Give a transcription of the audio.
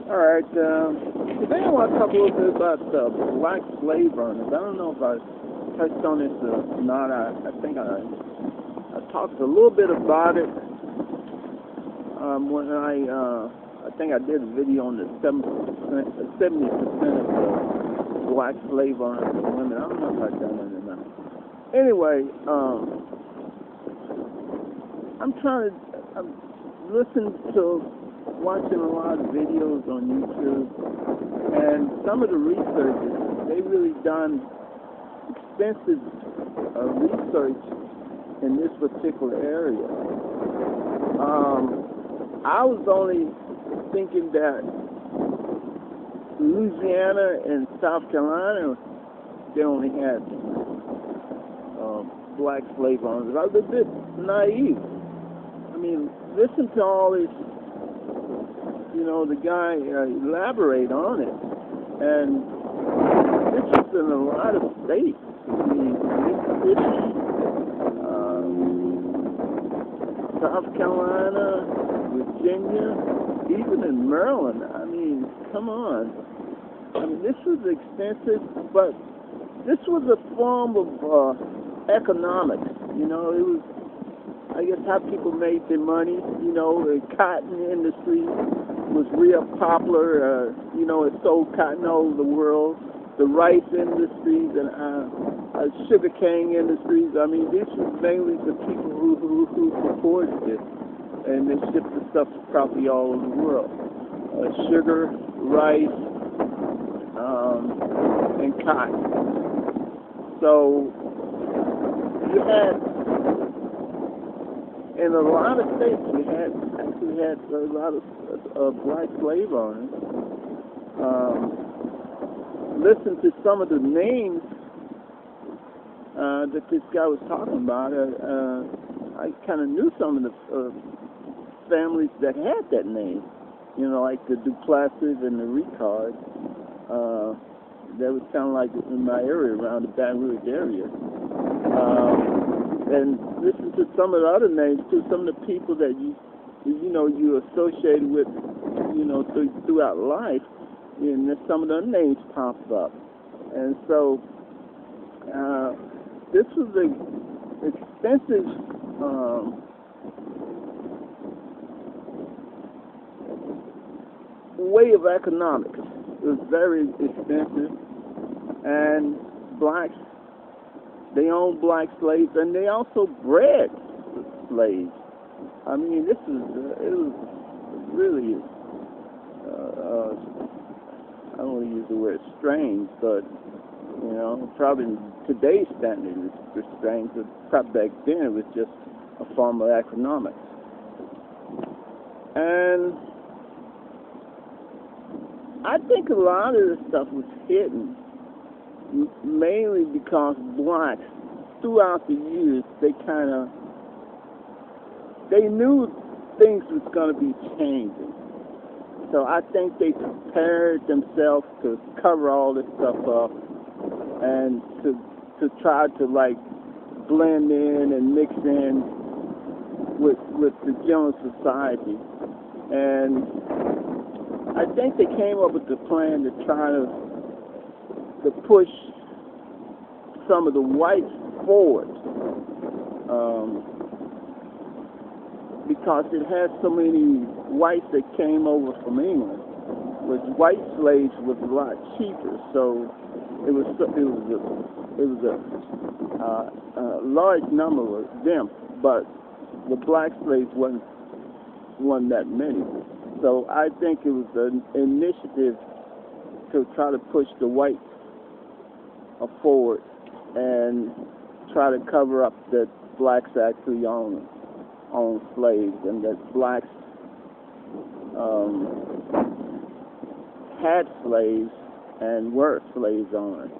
All right. Today I want to talk a little bit about black slave owners. I don't know if I touched on this or not. I think I talked a little bit about it when I think I did a video on the 70% of the black slave owners and women. I don't know if I've done it or not. Anyway, I'm listening to watching a lot of videos on YouTube, and some of the researchers, they really done extensive research in this particular area. I was only thinking that Louisiana and South Carolina, they only had black slave owners. I was a bit naive. I mean, listen to all this. The guy elaborate on it, and this is in a lot of states. I mean, Mississippi, South Carolina, Virginia, even in Maryland. I mean, come on. I mean, this was extensive, but this was a form of economics. It was, I guess, how people made their money. The cotton industry was real popular. It sold cotton all over the world. The rice industries and sugar cane industries. I mean, this was mainly the people who supported it, and they shipped the stuff probably all over the world. Sugar, rice, and cotton. So you had, in a lot of states, we actually had a lot of black slave owners. Listen to some of the names that this guy was talking about. I kind of knew some of the families that had that name. Like the Duplessis and the Ricards. That was kind of like in my area, around the Baton Rouge area. And listen to some of the other names too. Some of the people that you associated with, throughout life, and then some of the names popped up. And so this was an extensive way of economics. It was very extensive, and blacks, they owned black slaves, and they also bred slaves. I mean, it was really, I don't want to use the word strange, but, probably in today's standard it's strange, but probably back then it was just a form of economics. And I think a lot of this stuff was hidden, mainly because blacks, throughout the years, they knew things was going to be changing. So I think they prepared themselves to cover all this stuff up and to try to blend in and mix in with the general society. And I think they came up with the plan to try to push some of the whites forward, because it had so many whites that came over from England. With white slaves was a lot cheaper, so it was a large number of them, but the black slaves wasn't that many. So I think it was an initiative to try to push the whites forward and try to cover up that blacks actually own slaves, and that blacks had slaves and were slaves owners.